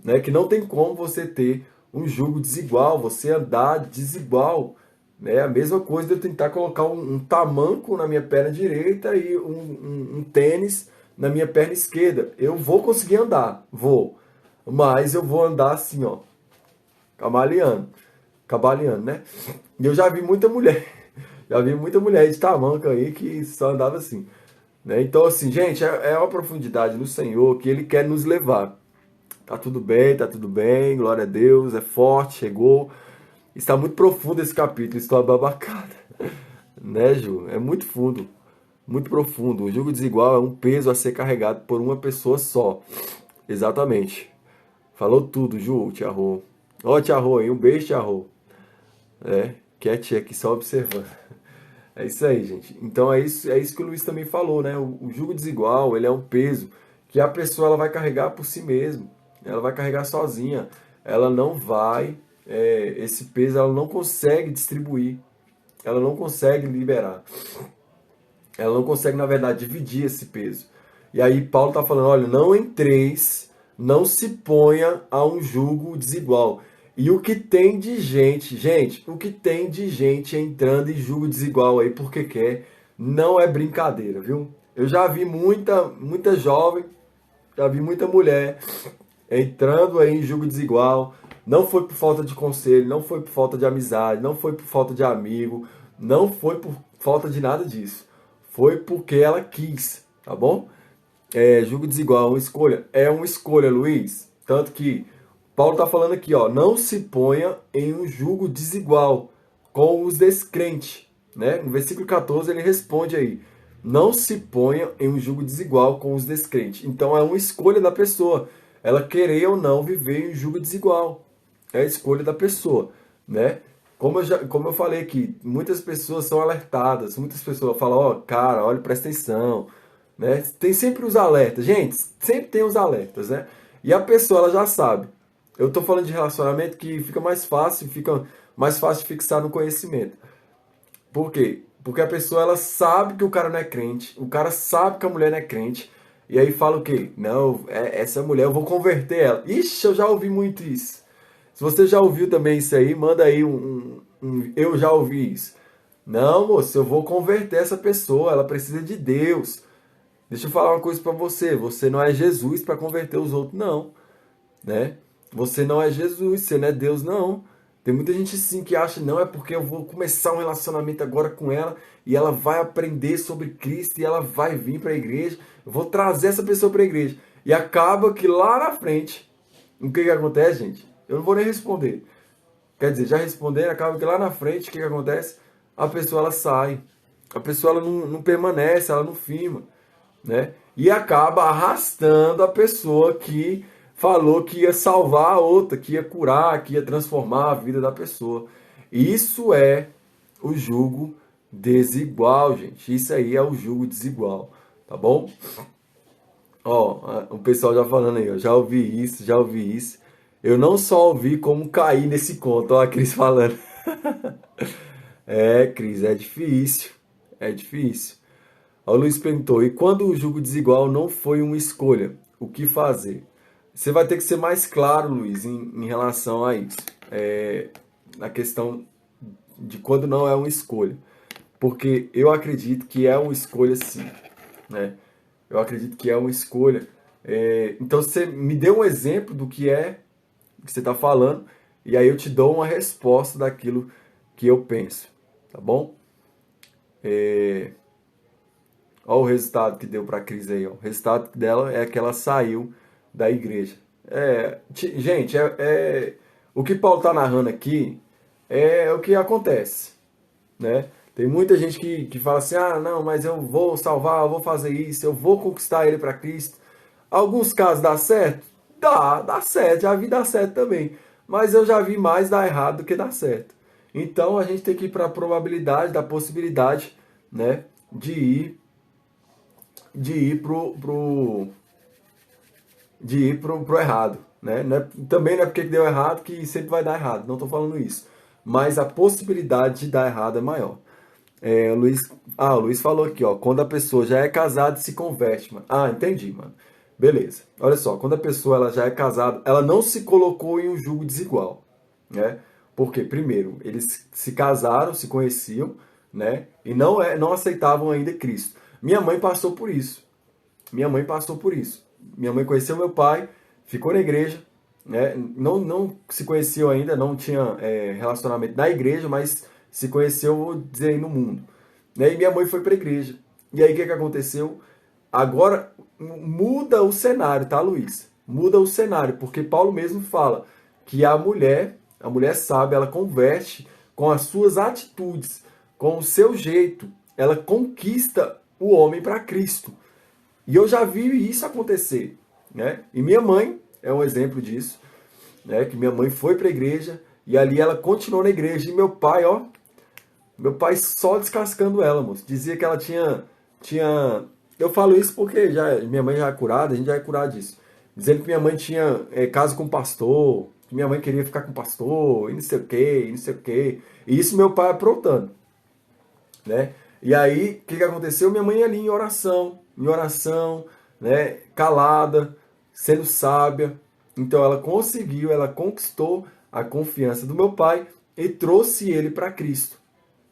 né? Que não tem como você ter um jugo desigual, você andar desigual, né? A mesma coisa de eu tentar colocar um tamanco na minha perna direita e um tênis na minha perna esquerda. Eu vou conseguir andar, vou, mas eu vou andar assim, ó, cabaleando, né? E eu já vi muita mulher. Já vi muita mulher de tamanco aí que só andava assim. Né? Então, assim, gente, é uma profundidade no Senhor que Ele quer nos levar. Tá tudo bem, glória a Deus, é forte, chegou. Está muito profundo esse capítulo, estou ababacada. Né, Ju? É muito fundo, muito profundo. O jugo desigual é um peso a ser carregado por uma pessoa só. Exatamente. Falou tudo, Ju, Tia Rô. Ó, Tia Rô, hein? Um beijo, Tia Rô. Quietinha aqui só observando. É isso aí, gente. Então é isso que o Luiz também falou, né? O jugo desigual, ele é um peso que a pessoa ela vai carregar por si mesma. Ela vai carregar sozinha. Ela não vai, esse peso ela não consegue distribuir. Ela não consegue liberar. Ela não consegue, na verdade, dividir esse peso. E aí Paulo está falando, olha, não entreis, não se ponha a um jugo desigual. E o que tem de gente, o que tem de gente entrando em jugo desigual aí porque quer, não é brincadeira, viu? Eu já vi muita jovem, já vi muita mulher entrando aí em jugo desigual. Não foi por falta de conselho, não foi por falta de amizade, não foi por falta de amigo, não foi por falta de nada disso. Foi porque ela quis, tá bom? Jugo desigual, uma escolha. É uma escolha, Luiz. Tanto que Paulo está falando aqui, ó, não se ponha em um jugo desigual com os descrentes, né? No versículo 14 ele responde aí, não se ponha em um jugo desigual com os descrentes. Então é uma escolha da pessoa, ela querer ou não viver em um jugo desigual. É a escolha da pessoa, né? Como eu falei aqui, muitas pessoas são alertadas, muitas pessoas falam, ó, cara, olha, presta atenção, né? Tem sempre os alertas, gente, sempre tem os alertas, né? E a pessoa, ela já sabe. Eu tô falando de relacionamento que fica mais fácil de fixar no conhecimento. Por quê? Porque a pessoa, ela sabe que o cara não é crente, o cara sabe que a mulher não é crente, e aí fala o quê? Não, essa mulher, eu vou converter ela. Ixi, eu já ouvi muito isso. Se você já ouviu também isso aí, manda aí eu já ouvi isso. Não, moço, eu vou converter essa pessoa, ela precisa de Deus. Deixa eu falar uma coisa pra você, você não é Jesus para converter os outros, não, né? Você não é Jesus, você não é Deus, não. Tem muita gente sim que acha, não, é porque eu vou começar um relacionamento agora com ela e ela vai aprender sobre Cristo e ela vai vir para a igreja. Eu vou trazer essa pessoa para a igreja. E acaba que lá na frente, o que acontece, gente? Eu não vou nem responder. Quer dizer, já respondendo, acaba que lá na frente, o que acontece? A pessoa, ela sai. A pessoa, ela não permanece, ela não firma, né? E acaba arrastando a pessoa que falou que ia salvar a outra, que ia curar, que ia transformar a vida da pessoa. Isso é o jugo desigual, gente. Isso aí é o jugo desigual, tá bom? Ó, o pessoal já falando aí, ó, já ouvi isso, já ouvi isso. Eu não só ouvi como cair nesse conto, ó, a Cris falando. É, Cris, é difícil, é difícil. Ó, o Luiz perguntou, e quando o jugo desigual não foi uma escolha, o que fazer? Você vai ter que ser mais claro, Luiz, em relação a isso. Na questão de quando não é uma escolha. Porque eu acredito que é uma escolha sim, né? Eu acredito que é uma escolha. Então você me deu um exemplo do que é que você está falando, e aí eu te dou uma resposta daquilo que eu penso, tá bom? Olha o resultado que deu para a Cris aí. Ó. O resultado dela é que ela saiu da igreja. Gente, o que Paulo está narrando aqui é o que acontece, né? Tem muita gente que fala assim, ah, não, mas eu vou salvar, eu vou fazer isso, eu vou conquistar ele para Cristo. Alguns casos dá certo? Dá certo, já vi dar certo também. Mas eu já vi mais dar errado do que dar certo. Então a gente tem que ir para a probabilidade, da possibilidade, né, de ir pro errado, né? Também não é porque deu errado que sempre vai dar errado, não estou falando isso. Mas a possibilidade de dar errado é maior. O Luiz falou aqui, ó, quando a pessoa já é casada e se converte, mano. Ah, entendi, mano. Beleza. Olha só, quando a pessoa ela já é casada, ela não se colocou em um jugo desigual, né? Porque primeiro, eles se casaram, se conheciam, né? E não aceitavam ainda Cristo. Minha mãe passou por isso. Minha mãe passou por isso. Minha mãe conheceu meu pai, ficou na igreja, né? Não se conheceu ainda, não tinha relacionamento na igreja, mas se conheceu, vou dizer aí, no mundo. Né? E minha mãe foi para a igreja. E aí o que aconteceu? Agora muda o cenário, tá, Luiz? Muda o cenário, porque Paulo mesmo fala que a mulher sabe, ela converte com as suas atitudes, com o seu jeito, ela conquista o homem para Cristo. E eu já vi isso acontecer, né? E minha mãe é um exemplo disso, né? Que minha mãe foi para a igreja e ali ela continuou na igreja. E meu pai só descascando ela, moço. Dizia que ela tinha. Eu falo isso porque minha mãe já é curada, a gente já é curado disso. Dizendo que minha mãe tinha caso com pastor, que minha mãe queria ficar com pastor, e não sei o quê, e não sei o quê. E isso meu pai aprontando, né? E aí, o que aconteceu? Minha mãe ali em oração, né? Calada, sendo sábia. Então ela conseguiu, ela conquistou a confiança do meu pai e trouxe ele para Cristo,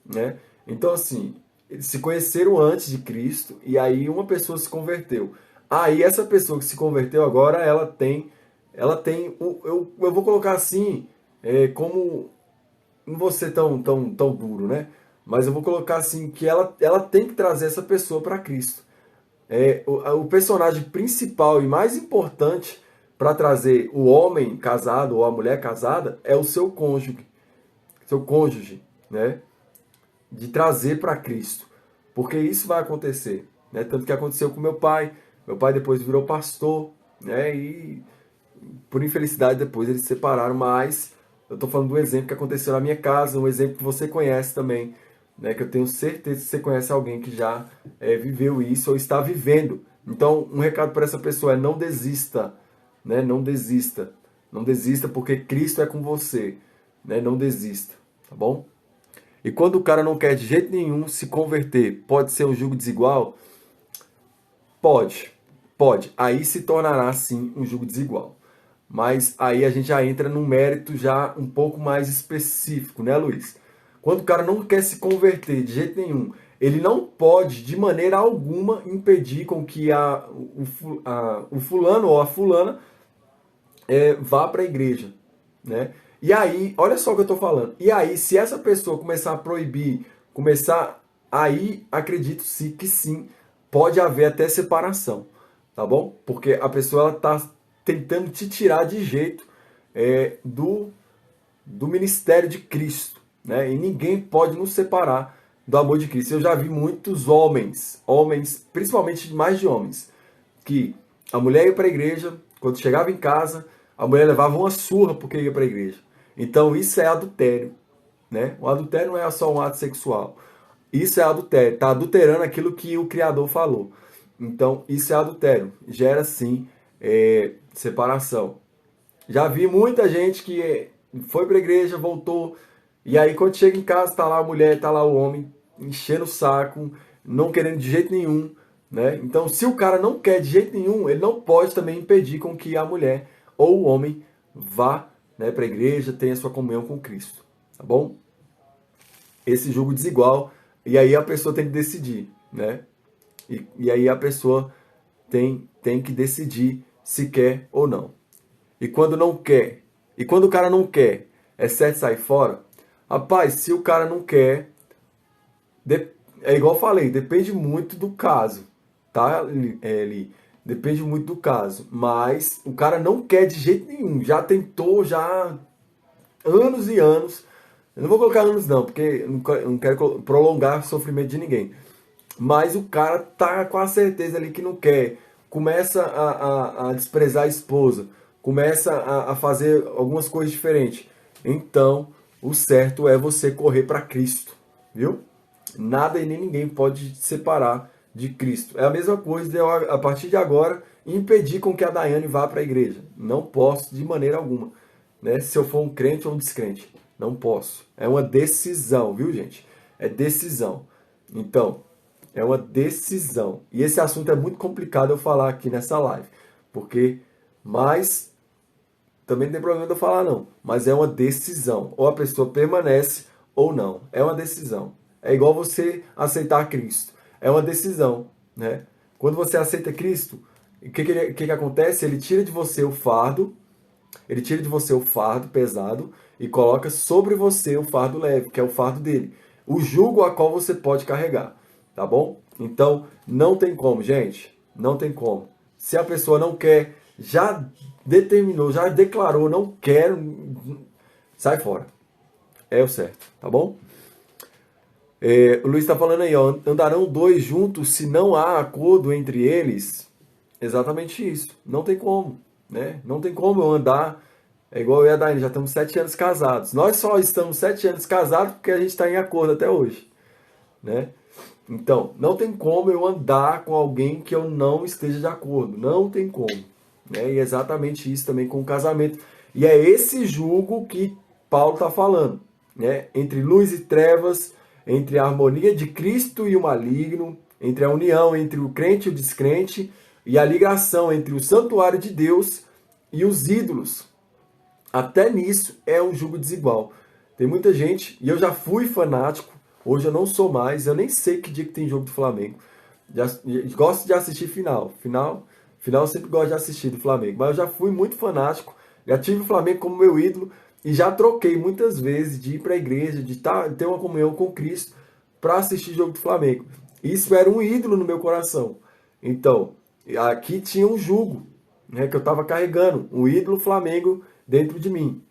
né? Então assim, eles se conheceram antes de Cristo e aí uma pessoa se converteu. Aí essa pessoa que se converteu agora, eu vou colocar assim, como não vou ser tão duro, né? Mas eu vou colocar assim que ela tem que trazer essa pessoa para Cristo. O personagem principal e mais importante para trazer o homem casado ou a mulher casada é o seu cônjuge, né? De trazer para Cristo, porque isso vai acontecer, né? Tanto que aconteceu com meu pai. Meu pai depois virou pastor, né? E por infelicidade depois eles se separaram, mas Eu estou falando do exemplo que aconteceu na minha casa, um exemplo que você conhece também, né? Que eu tenho certeza que você conhece alguém que já viveu isso ou está vivendo. Então, um recado para essa pessoa é não desista, né? Não desista. Não desista porque Cristo é com você, né? Não desista, tá bom? E quando o cara não quer de jeito nenhum se converter, pode ser um jugo desigual? Pode, pode. Aí se tornará sim um jugo desigual. Mas aí a gente já entra num mérito já um pouco mais específico, né, Luiz? Quando o cara não quer se converter de jeito nenhum, ele não pode de maneira alguma impedir com que o fulano ou a fulana vá para a igreja, né? E aí, olha só o que eu estou falando. E aí, se essa pessoa começar a proibir, aí acredito sim que sim, pode haver até separação, tá bom? Porque a pessoa ela tá tentando te tirar de jeito do ministério de Cristo, né? E ninguém pode nos separar do amor de Cristo. Eu já vi muitos homens, principalmente mais de homens, que a mulher ia para a igreja, quando chegava em casa, a mulher levava uma surra porque ia para a igreja. Então isso é adultério, né? O adultério não é só um ato sexual. Isso é adultério, está adulterando aquilo que o Criador falou. Então isso é adultério, gera sim separação. Já vi muita gente que foi para a igreja, voltou, e aí quando chega em casa, está lá a mulher, está lá o homem, enchendo o saco, não querendo de jeito nenhum, né? Então, se o cara não quer de jeito nenhum, ele não pode também impedir com que a mulher ou o homem vá, né, para a igreja, tenha sua comunhão com Cristo, tá bom? Esse julgo desigual, e aí a pessoa tem que decidir, né? E aí a pessoa tem que decidir se quer ou não. E quando não quer, e quando o cara não quer, é certo sair fora? Rapaz, se o cara não quer, é igual eu falei, depende muito do caso, tá, Eli? Depende muito do caso. Mas o cara não quer de jeito nenhum. Já tentou, já anos e anos. Eu não vou colocar anos não, porque eu não quero prolongar o sofrimento de ninguém. Mas o cara tá com a certeza ali que não quer. Começa a desprezar a esposa. Começa a fazer algumas coisas diferentes. Então, o certo é você correr para Cristo, viu? Nada e nem ninguém pode te separar de Cristo. É a mesma coisa de eu, a partir de agora, impedir com que a Daiane vá para a igreja. Não posso de maneira alguma, né? Se eu for um crente ou um descrente. Não posso. É uma decisão, viu, gente? É decisão. Então, é uma decisão. E esse assunto é muito complicado eu falar aqui nessa live. Mas também não tem problema de eu falar não. Mas é uma decisão. Ou a pessoa permanece ou não. É uma decisão. É igual você aceitar Cristo. É uma decisão, né? Quando você aceita Cristo, o que acontece? Ele tira de você o fardo, pesado e coloca sobre você o fardo leve, que é o fardo dele. O jugo a qual você pode carregar, tá bom? Então, não tem como, gente. Não tem como. Se a pessoa não quer, já determinou, já declarou, não quero, sai fora. É o certo, tá bom? O Luiz está falando aí, ó, andarão dois juntos se não há acordo entre eles? Exatamente isso. Não tem como, né? Não tem como eu andar, é igual eu e a Daiane, já estamos 7 anos casados. Nós só estamos 7 anos casados porque a gente está em acordo até hoje, né? Então, não tem como eu andar com alguém que eu não esteja de acordo. Não tem como, né? E é exatamente isso também com o casamento. E é esse julgo que Paulo está falando, né? Entre luz e trevas, entre a harmonia de Cristo e o maligno, entre a união entre o crente e o descrente, e a ligação entre o santuário de Deus e os ídolos. Até nisso é um jugo desigual. Tem muita gente, e eu já fui fanático, hoje eu não sou mais, eu nem sei que dia que tem jogo do Flamengo. Gosto de assistir final eu sempre gosto de assistir do Flamengo, mas eu já fui muito fanático, já tive o Flamengo como meu ídolo, e já troquei muitas vezes de ir para a igreja, de ter uma comunhão com Cristo para assistir jogo do Flamengo. Isso era um ídolo no meu coração. Então, aqui tinha um jugo, né, que eu estava carregando, um ídolo Flamengo dentro de mim.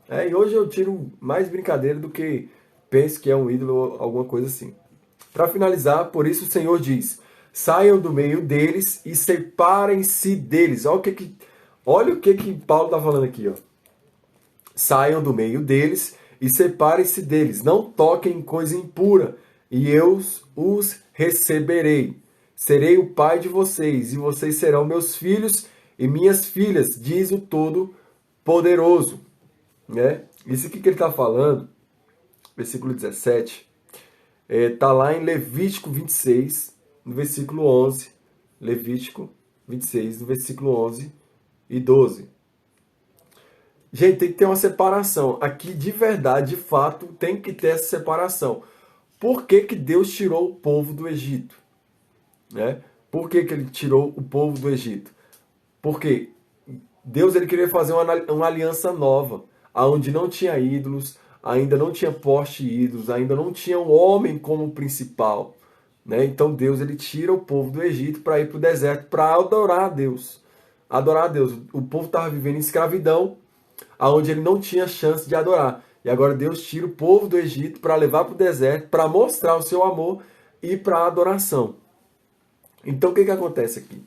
E hoje eu tiro mais brincadeira do que penso que é um ídolo ou alguma coisa assim. Para finalizar, por isso o Senhor diz, saiam do meio deles e separem-se deles. Olha o que Paulo está falando aqui, ó. Saiam do meio deles e separem-se deles. Não toquem em coisa impura, e eu os receberei. Serei o pai de vocês, e vocês serão meus filhos e minhas filhas, diz o Todo-Poderoso. Né? Isso aqui que ele está falando, versículo 17, está lá em Levítico 26, no versículo 11. Levítico 26, no versículo 11 e 12. Gente, tem que ter uma separação. Aqui, de verdade, de fato, tem que ter essa separação. Por que que Deus tirou o povo do Egito? Né? Por que que ele tirou o povo do Egito? Porque Deus ele queria fazer uma aliança nova, onde não tinha ídolos, ainda não tinha poste ídolos, ainda não tinha um homem como principal. Né? Então Deus ele tira o povo do Egito para ir para o deserto para adorar a Deus. Adorar a Deus. O povo estava vivendo em escravidão, onde ele não tinha chance de adorar. E agora Deus tira o povo do Egito para levar para o deserto, para mostrar o seu amor e para a adoração. Então o que acontece aqui?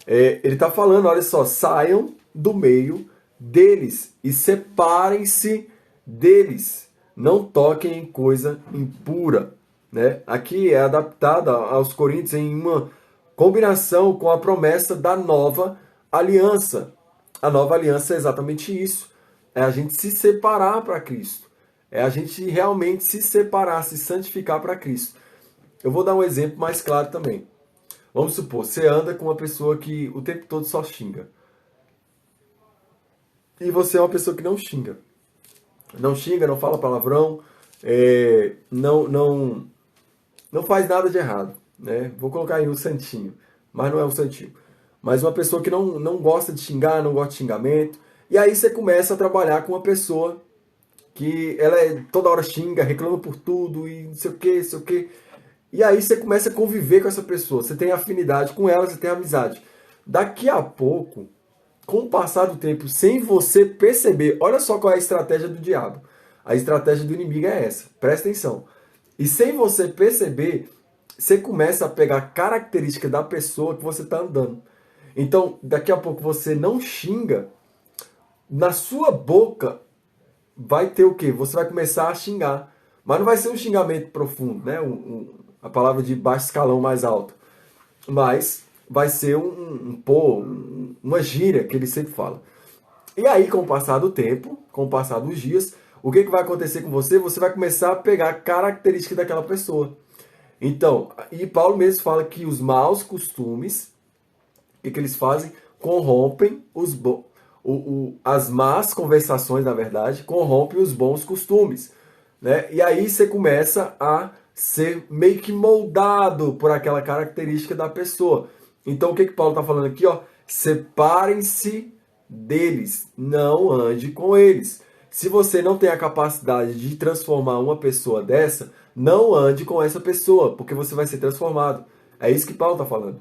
Ele está falando, olha só, saiam do meio deles e separem-se deles. Não toquem em coisa impura. Né? Aqui é adaptada aos Coríntios em uma combinação com a promessa da nova aliança. A nova aliança é exatamente isso. É a gente se separar para Cristo. É a gente realmente se separar, se santificar para Cristo. Eu vou dar um exemplo mais claro também. Vamos supor, você anda com uma pessoa que o tempo todo só xinga. E você é uma pessoa que não xinga. Não xinga, não fala palavrão, não faz nada de errado. Né? Vou colocar aí o santinho, mas não é o santinho. Mas uma pessoa que não gosta de xingar, não gosta de xingamento. E aí você começa a trabalhar com uma pessoa que ela toda hora xinga, reclama por tudo e não sei o que, não sei o que. E aí você começa a conviver com essa pessoa. Você tem afinidade com ela, você tem amizade. Daqui a pouco, com o passar do tempo, sem você perceber, olha só qual é a estratégia do diabo. A estratégia do inimigo é essa. Presta atenção. E sem você perceber, você começa a pegar característica da pessoa que você está andando. Então, daqui a pouco você não xinga, na sua boca vai ter o quê? Você vai começar a xingar. Mas não vai ser um xingamento profundo, né? A palavra de baixo escalão mais alto. Mas vai ser uma gíria que ele sempre fala. E aí, com o passar do tempo, com o passar dos dias, o que vai acontecer com você? Você vai começar a pegar características daquela pessoa. Então, e Paulo mesmo fala que os maus costumes, o que eles fazem? Corrompem as más conversações, na verdade, corrompem os bons costumes. Né? E aí você começa a ser meio que moldado por aquela característica da pessoa. Então o que Paulo está falando aqui? Ó, separem-se deles, não ande com eles. Se você não tem a capacidade de transformar uma pessoa dessa, não ande com essa pessoa, porque você vai ser transformado. É isso que Paulo está falando.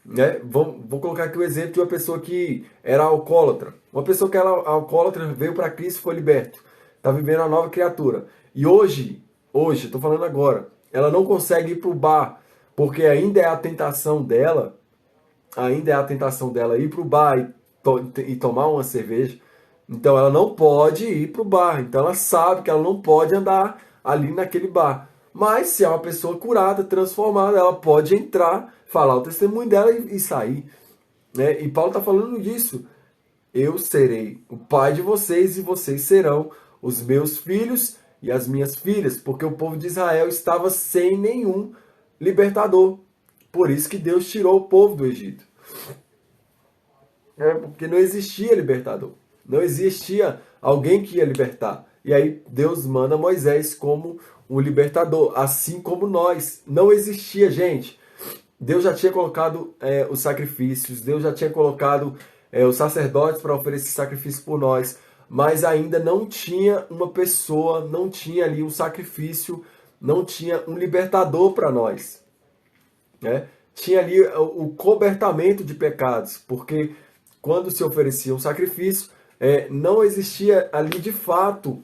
Né? Vou colocar aqui o exemplo de uma pessoa que era alcoólatra. Uma pessoa que era alcoólatra veio para Cristo e foi liberto. Está vivendo uma nova criatura. E hoje, estou falando agora, ela não consegue ir para o bar, porque ainda é a tentação dela ir para o bar e tomar uma cerveja. Então ela não pode ir para o bar. Então ela sabe que ela não pode andar ali naquele bar. Mas se é uma pessoa curada, transformada, ela pode entrar, falar o testemunho dela e sair. Né? E Paulo está falando disso. Eu serei o pai de vocês e vocês serão os meus filhos e as minhas filhas, porque o povo de Israel estava sem nenhum libertador. Por isso que Deus tirou o povo do Egito. Porque não existia libertador. Não existia alguém que ia libertar. E aí Deus manda Moisés como um libertador, assim como nós. Não existia, gente. Deus já tinha colocado os sacrifícios, Deus já tinha colocado os sacerdotes para oferecer sacrifício por nós, mas ainda não tinha uma pessoa, não tinha ali um sacrifício, não tinha um libertador para nós. Né? Tinha ali o cobertamento de pecados, porque quando se oferecia um sacrifício, não existia ali de fato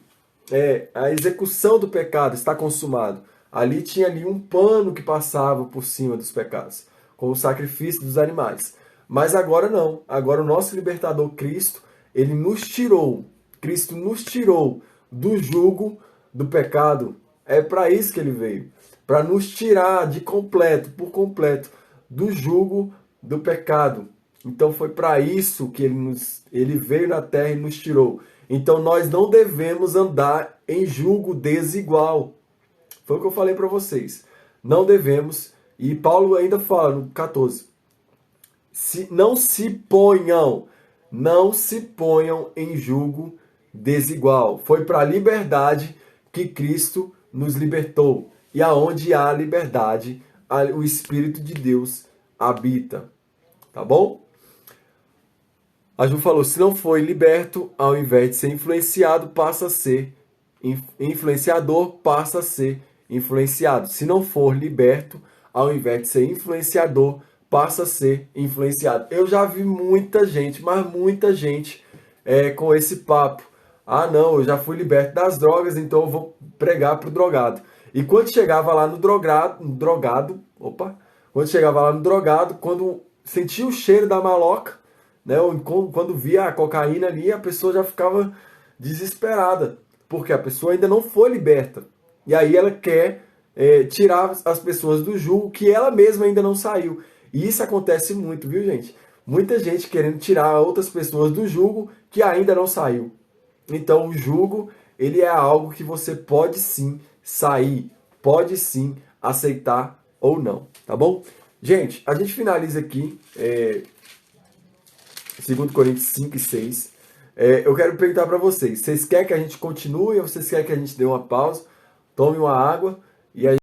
a execução do pecado, está consumado. Ali tinha ali um pano que passava por cima dos pecados, com o sacrifício dos animais. Mas agora não. Agora o nosso libertador Cristo, ele nos tirou Cristo nos tirou do jugo do pecado. É para isso que ele veio, para nos tirar de completo, por completo, do jugo do pecado. Então foi para isso que ele veio na terra e nos tirou. Então nós não devemos andar em jugo desigual. Foi o que eu falei para vocês. Não devemos, e Paulo ainda fala no 14, não se ponham em jugo desigual. Foi para a liberdade que Cristo nos libertou. E aonde há liberdade, o Espírito de Deus habita. Tá bom? A Ju falou, se não foi liberto, ao invés de ser influenciado, passa a ser influenciador, passa a ser influenciado. Se não for liberto, ao invés de ser influenciador, passa a ser influenciado. Eu já vi muita gente, mas muita gente com esse papo. Ah, não, eu já fui liberto das drogas, então eu vou pregar pro drogado. E quando chegava lá no drogado, quando sentia o cheiro da maloca, né, quando via a cocaína ali, a pessoa já ficava desesperada, porque a pessoa ainda não foi liberta. E aí ela quer tirar as pessoas do jugo que ela mesma ainda não saiu. E isso acontece muito, viu, gente? Muita gente querendo tirar outras pessoas do jugo que ainda não saiu. Então, o jugo, ele é algo que você pode sim sair, pode sim aceitar ou não, tá bom? Gente, a gente finaliza aqui 2 Coríntios 5 e 6. Eu quero perguntar para vocês querem que a gente continue ou vocês querem que a gente dê uma pausa, tome uma água e a